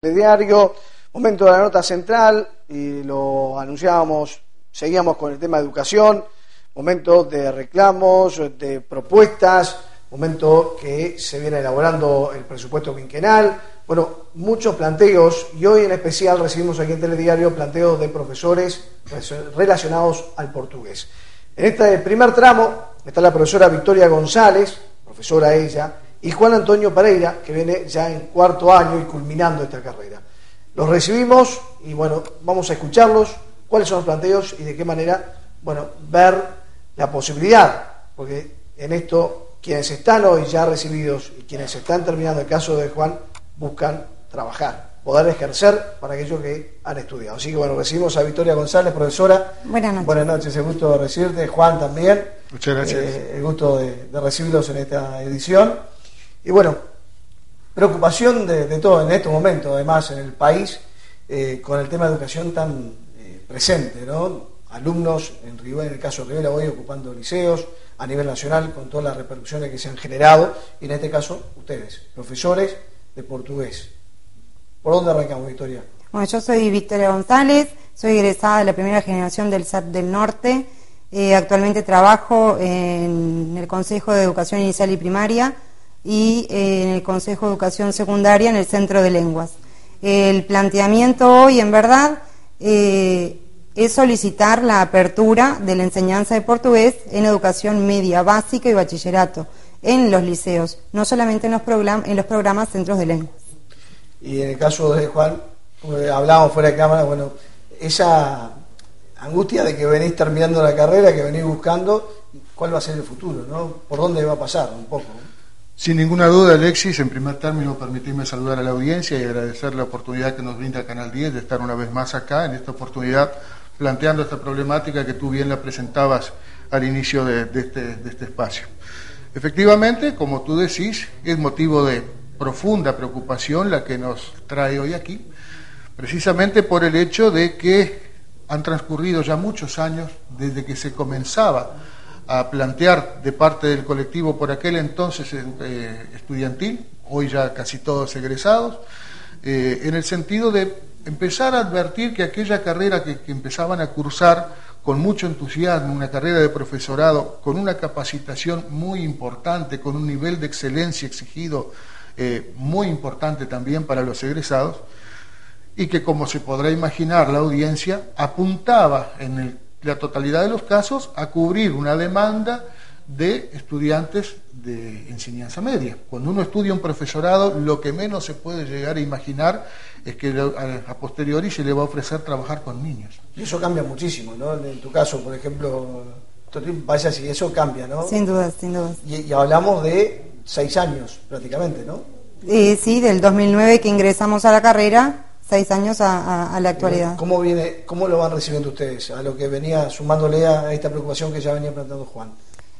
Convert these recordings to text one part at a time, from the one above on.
Diario, momento de la nota central, y lo anunciábamos, seguíamos con el tema de educación, momento de reclamos, de propuestas, momento que se viene elaborando el presupuesto quinquenal, bueno, muchos planteos, y hoy en especial recibimos aquí en Telediario planteos de profesores relacionados al portugués. En este primer tramo está la profesora Victoria González, profesora ella, y Juan Antonio Pereira, que viene ya en cuarto año y culminando esta carrera. Los recibimos y bueno, vamos a escucharlos, cuáles son los planteos y de qué manera, bueno, ver la posibilidad, porque en esto quienes están hoy ya recibidos y quienes están terminando el caso de Juan, buscan trabajar, poder ejercer para aquellos que han estudiado. Así que bueno, recibimos a Victoria González, profesora. Buenas noches. Buenas noches, el gusto de recibirte. Juan también. Muchas gracias. El gusto de recibirlos en esta edición. Y bueno, preocupación de todo en estos momentos, además en el país, con el tema de educación tan presente, ¿no? Alumnos en Rivera, en el caso de Rivera hoy ocupando liceos a nivel nacional con todas las repercusiones que se han generado, y en este caso ustedes, profesores de portugués. ¿Por dónde arrancamos, Victoria? Bueno, yo soy Victoria González, soy egresada de la primera generación del SAT del Norte, actualmente trabajo en el Consejo de Educación Inicial y Primaria y en el Consejo de Educación Secundaria en el Centro de Lenguas. El planteamiento hoy, en verdad, es solicitar la apertura de la enseñanza de portugués en educación media, básica y bachillerato, en los liceos, no solamente en los programas centros de lenguas. Y en el caso de Juan, hablábamos fuera de cámara, bueno, esa angustia de que venís terminando la carrera, que venís buscando, ¿cuál va a ser el futuro, no? ¿Por dónde va a pasar un poco? Sin ninguna duda, Alexis, en primer término, permitirme saludar a la audiencia y agradecer la oportunidad que nos brinda Canal 10 de estar una vez más acá, en esta oportunidad, planteando esta problemática que tú bien la presentabas al inicio de este espacio. Efectivamente, como tú decís, es motivo de profunda preocupación la que nos trae hoy aquí, precisamente por el hecho de que han transcurrido ya muchos años desde que se comenzaba a plantear de parte del colectivo por aquel entonces estudiantil, hoy ya casi todos egresados, en el sentido de empezar a advertir que aquella carrera que empezaban a cursar con mucho entusiasmo, una carrera de profesorado, con una capacitación muy importante, con un nivel de excelencia exigido muy importante también para los egresados, y que, como se podrá imaginar la audiencia, apuntaba en la totalidad de los casos a cubrir una demanda de estudiantes de enseñanza media. Cuando uno estudia un profesorado, lo que menos se puede llegar a imaginar es que a posteriori se le va a ofrecer trabajar con niños. Y eso cambia muchísimo, ¿no? En tu caso, por ejemplo, vaya si eso cambia, ¿no? Sin duda, sin duda. Y hablamos de 6 años prácticamente, ¿no? Sí, del 2009 que ingresamos a la carrera, 6 años a la actualidad. ¿Cómo lo van recibiendo ustedes a lo que venía sumándole a esta preocupación que ya venía planteando Juan?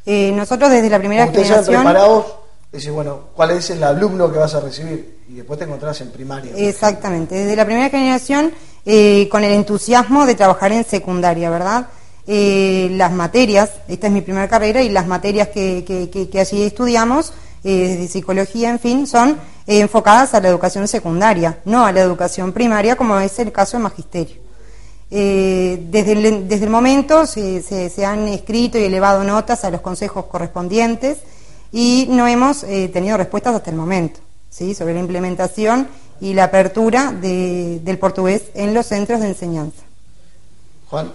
Nosotros desde la primera generación... Ustedes ya preparados, decís, bueno, ¿cuál es el alumno que vas a recibir? Y después te encontrás en primaria. Exactamente, desde la primera generación, con el entusiasmo de trabajar en secundaria, ¿verdad? Las materias, esta es mi primera carrera, y las materias que allí estudiamos, de psicología, en fin, son enfocadas a la educación secundaria, no a la educación primaria, como es el caso de magisterio. Desde el momento se han escrito y elevado notas a los consejos correspondientes y no hemos tenido respuestas hasta el momento, ¿sí?, sobre la implementación y la apertura del portugués en los centros de enseñanza. Juan.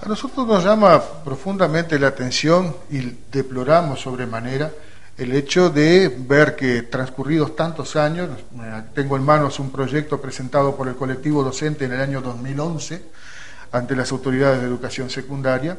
A nosotros nos llama profundamente la atención y deploramos sobremanera el hecho de ver que transcurridos tantos años, tengo en manos un proyecto presentado por el colectivo docente en el año 2011 ante las autoridades de educación secundaria,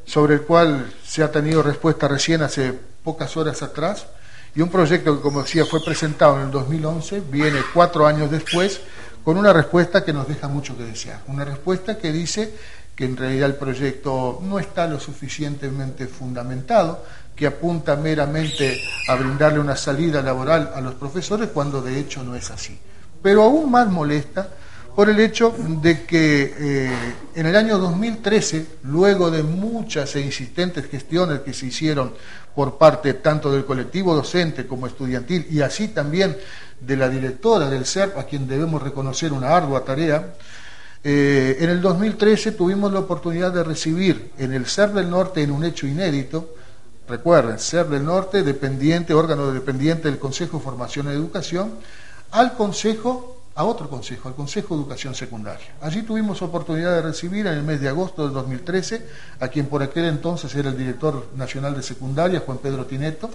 sobre el cual se ha tenido respuesta recién hace pocas horas atrás, y un proyecto que, como decía, fue presentado en el 2011, viene 4 años después, con una respuesta que nos deja mucho que desear, una respuesta que dice que en realidad el proyecto no está lo suficientemente fundamentado, que apunta meramente a brindarle una salida laboral a los profesores, cuando de hecho no es así. Pero aún más molesta por el hecho de que en el año 2013, luego de muchas e insistentes gestiones que se hicieron por parte tanto del colectivo docente como estudiantil y así también de la directora del CERP, a quien debemos reconocer una ardua tarea, en el 2013 tuvimos la oportunidad de recibir en el CERP del Norte, en un hecho inédito, recuerden, CERP del Norte, órgano dependiente del Consejo de Formación y Educación, al otro consejo, al Consejo de Educación Secundaria. Allí tuvimos oportunidad de recibir en el mes de agosto del 2013 a quien por aquel entonces era el director nacional de secundaria, Juan Pedro Tinetto,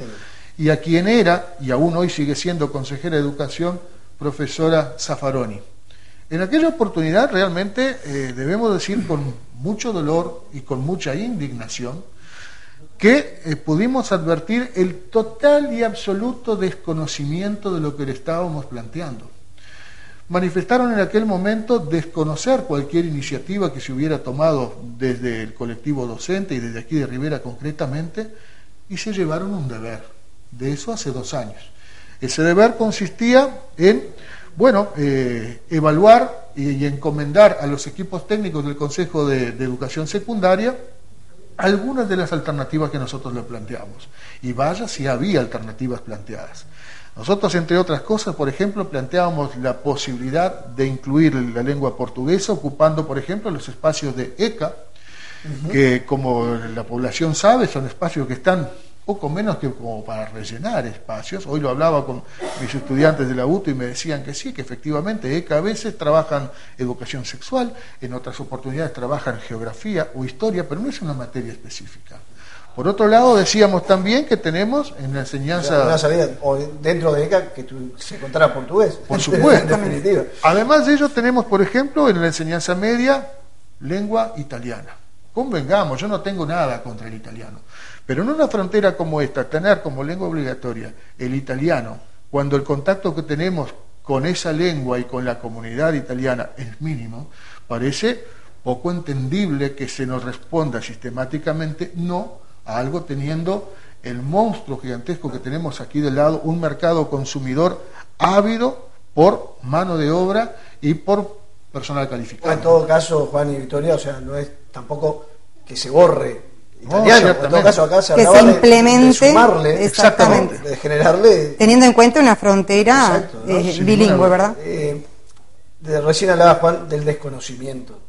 y a quien era, y aún hoy sigue siendo consejera de Educación, profesora Zaffaroni. En aquella oportunidad realmente debemos decir con mucho dolor y con mucha indignación que pudimos advertir el total y absoluto desconocimiento de lo que le estábamos planteando. Manifestaron en aquel momento desconocer cualquier iniciativa que se hubiera tomado desde el colectivo docente y desde aquí de Rivera concretamente, y se llevaron un deber, de eso hace 2 años. Ese deber consistía en, evaluar y encomendar a los equipos técnicos del Consejo de Educación Secundaria algunas de las alternativas que nosotros le planteamos. Y vaya si había alternativas planteadas. Nosotros, entre otras cosas, por ejemplo, planteábamos la posibilidad de incluir la lengua portuguesa, ocupando, por ejemplo, los espacios de ECA, que, como la población sabe, son espacios que están poco menos que como para rellenar espacios. Hoy lo hablaba con mis estudiantes de la UTU y me decían que sí, que efectivamente ECA a veces trabajan educación sexual, en otras oportunidades trabajan geografía o historia, pero no es una materia específica. Por otro lado, decíamos también que tenemos en la enseñanza... Una salida, o dentro de ECA, que se contara portugués. Por supuesto. En definitiva. Además de ello, tenemos, por ejemplo, en la enseñanza media, lengua italiana. Convengamos, yo no tengo nada contra el italiano. Pero en una frontera como esta, tener como lengua obligatoria el italiano, cuando el contacto que tenemos con esa lengua y con la comunidad italiana es mínimo, parece poco entendible que se nos responda sistemáticamente no a algo teniendo el monstruo gigantesco que tenemos aquí del lado, un mercado consumidor ávido por mano de obra y por personal calificado. En todo caso, Juan y Victoria, o sea, no es tampoco que se borre italiano, en todo caso acá se hablaba de sumarle, exactamente, de generarle... Teniendo en cuenta una frontera exacto, ¿no? Bilingüe, ¿verdad? Recién hablaba Juan del desconocimiento.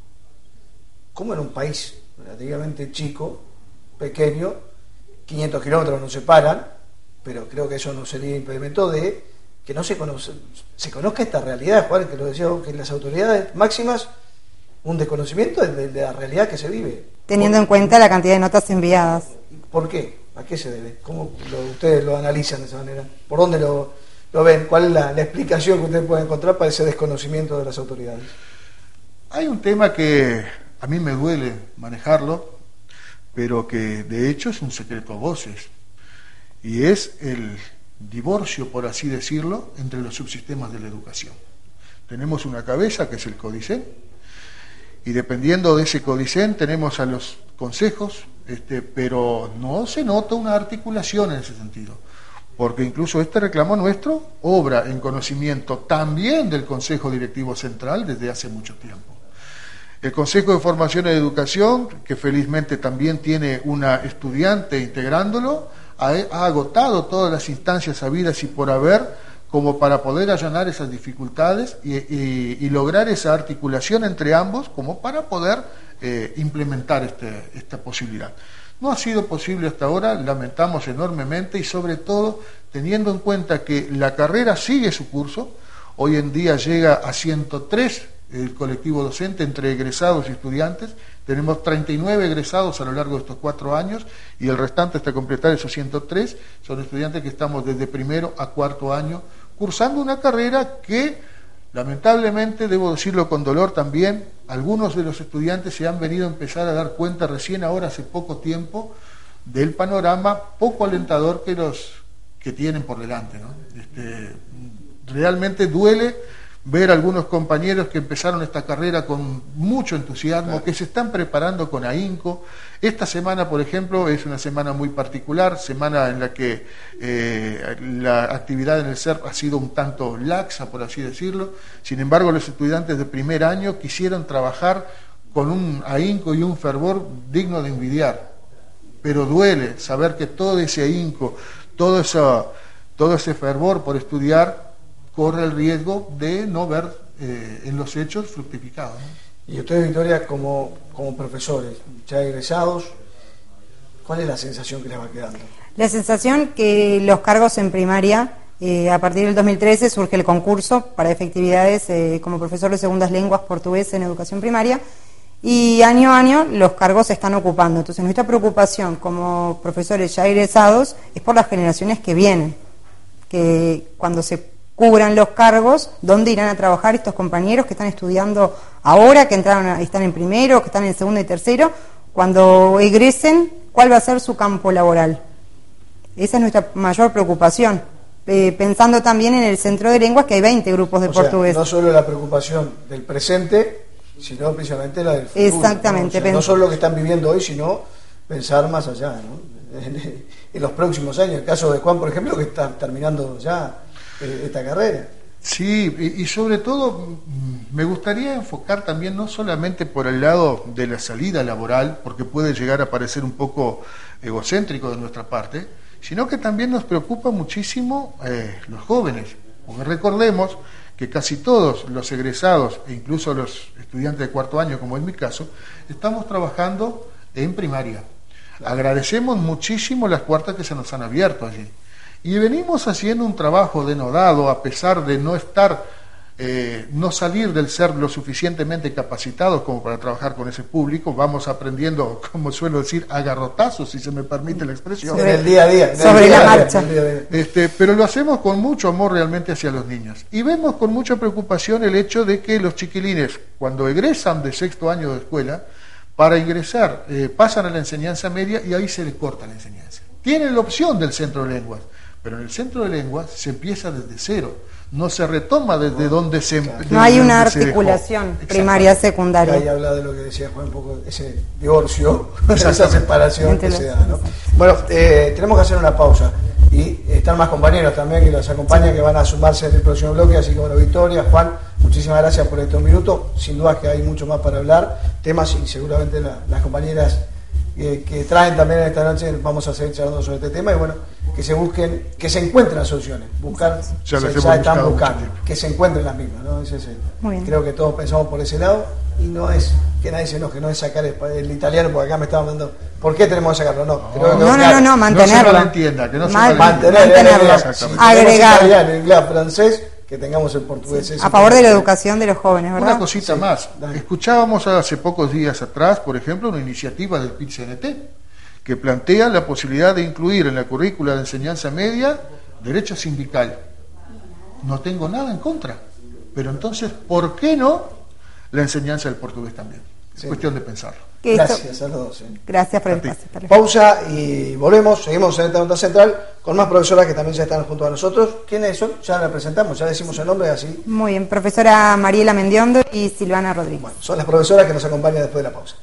¿Cómo en un país relativamente chico, pequeño, 500 kilómetros nos separan, pero creo que eso no sería impedimento de que no se conozca esta realidad, Juan, que lo decía, que las autoridades máximas, un desconocimiento de la realidad que se vive. Teniendo en cuenta la cantidad de notas enviadas. ¿Por qué? ¿A qué se debe? ¿Cómo ustedes lo analizan de esa manera? ¿Por dónde lo ven? ¿Cuál es la explicación que ustedes pueden encontrar para ese desconocimiento de las autoridades? Hay un tema que a mí me duele manejarlo, pero que de hecho es un secreto a voces, y es el divorcio, por así decirlo, entre los subsistemas de la educación. Tenemos una cabeza que es el CODICEN, y dependiendo de ese CODICEN tenemos a los consejos, pero no se nota una articulación en ese sentido, porque incluso este reclamo nuestro obra en conocimiento también del Consejo Directivo Central desde hace mucho tiempo. El Consejo de Formación y Educación, que felizmente también tiene una estudiante integrándolo, ha agotado todas las instancias habidas y por haber como para poder allanar esas dificultades y lograr esa articulación entre ambos como para poder implementar esta posibilidad. No ha sido posible hasta ahora, lamentamos enormemente, y sobre todo teniendo en cuenta que la carrera sigue su curso. Hoy en día llega a 103 el colectivo docente entre egresados y estudiantes. Tenemos 39 egresados a lo largo de estos 4 años y el restante hasta completar esos 103 son estudiantes que estamos desde primero a cuarto año cursando una carrera que, lamentablemente, debo decirlo con dolor también, algunos de los estudiantes se han venido a empezar a dar cuenta recién ahora, hace poco tiempo, del panorama poco alentador que tienen por delante, ¿no? Realmente duele ver algunos compañeros que empezaron esta carrera con mucho entusiasmo, que se están preparando con ahínco. Esta semana, por ejemplo, es una semana muy particular, semana en la que la actividad en el CERP ha sido un tanto laxa, por así decirlo. Sin embargo, los estudiantes de primer año quisieron trabajar con un ahínco y un fervor digno de envidiar. Pero duele saber que todo ese ahínco, todo ese fervor por estudiar, corre el riesgo de no ver en los hechos fructificados, ¿no? Y ustedes, Victoria, como profesores, ya egresados, ¿cuál es la sensación que les va quedando? La sensación que los cargos en primaria, a partir del 2013 surge el concurso para efectividades como profesor de segundas lenguas portugués en educación primaria, y año a año los cargos se están ocupando. Entonces nuestra preocupación como profesores ya egresados es por las generaciones que vienen, que cuando se cubran los cargos, dónde irán a trabajar estos compañeros que están estudiando ahora, que están en primero, que están en segundo y tercero, cuando egresen, cuál va a ser su campo laboral. Esa es nuestra mayor preocupación, pensando también en el centro de lenguas, que hay 20 grupos de portugués. No solo la preocupación del presente, sino principalmente la del futuro. Exactamente. ¿No? O sea, no solo lo que están viviendo hoy, sino pensar más allá, ¿no? En los próximos años. El caso de Juan, por ejemplo, que está terminando ya esta carrera. Sí, y sobre todo me gustaría enfocar también no solamente por el lado de la salida laboral, porque puede llegar a parecer un poco egocéntrico de nuestra parte, sino que también nos preocupa muchísimo los jóvenes, porque recordemos que casi todos los egresados, e incluso los estudiantes de cuarto año, como es mi caso, estamos trabajando en primaria. Claro. Agradecemos muchísimo las puertas que se nos han abierto allí. Y venimos haciendo un trabajo denodado, a pesar de no no salir del ser lo suficientemente capacitados como para trabajar con ese público. Vamos aprendiendo, como suelo decir, a garrotazos, si se me permite la expresión. En el día a día. Sobre la marcha. Pero lo hacemos con mucho amor realmente hacia los niños. Y vemos con mucha preocupación el hecho de que los chiquilines, cuando egresan de sexto año de escuela, para ingresar, pasan a la enseñanza media y ahí se les corta la enseñanza. Tienen la opción del centro de lenguas, pero en el centro de lenguas se empieza desde cero, no se retoma desde donde se empezó. No hay una articulación primaria-secundaria. Ahí habla de lo que decía Juan, un poco ese divorcio, esa separación que se da, ¿no? Bueno, tenemos que hacer una pausa y están más compañeros también que los acompañan, que van a sumarse en el próximo bloque, así que bueno, Victoria, Juan, muchísimas gracias por estos minutos. Sin duda que hay mucho más para hablar, temas, y seguramente las compañeras que traen también esta noche vamos a seguir charlando sobre este tema, y bueno, que se busquen, que se encuentren las soluciones, ya están buscando, que se encuentren las mismas, ¿no? Creo que todos pensamos por ese lado, y no es que nadie se enoje, no es sacar el italiano, porque acá me estaban dando, ¿por qué tenemos que sacarlo? No, mantenerlo. No se entienda, que no se mantenerlo, agregar italiano, inglés, francés, que tengamos el portugués. Sí. A favor de la educación de los jóvenes, ¿verdad? Una cosita más. Escuchábamos hace pocos días atrás, por ejemplo, una iniciativa del PIT-CNT que plantea la posibilidad de incluir en la currícula de enseñanza media derecho sindical. No tengo nada en contra, pero entonces, ¿por qué no la enseñanza del portugués también? Es cuestión de pensarlo. Gracias a los dos. Gracias por el pase. Pausa y volvemos, seguimos en esta nota central con más profesoras que también ya están junto a nosotros. ¿Quiénes son? Ya la presentamos, ya decimos el nombre así. Muy bien, profesora Mariela Mendiondo y Silvana Rodríguez. Bueno, son las profesoras que nos acompañan después de la pausa.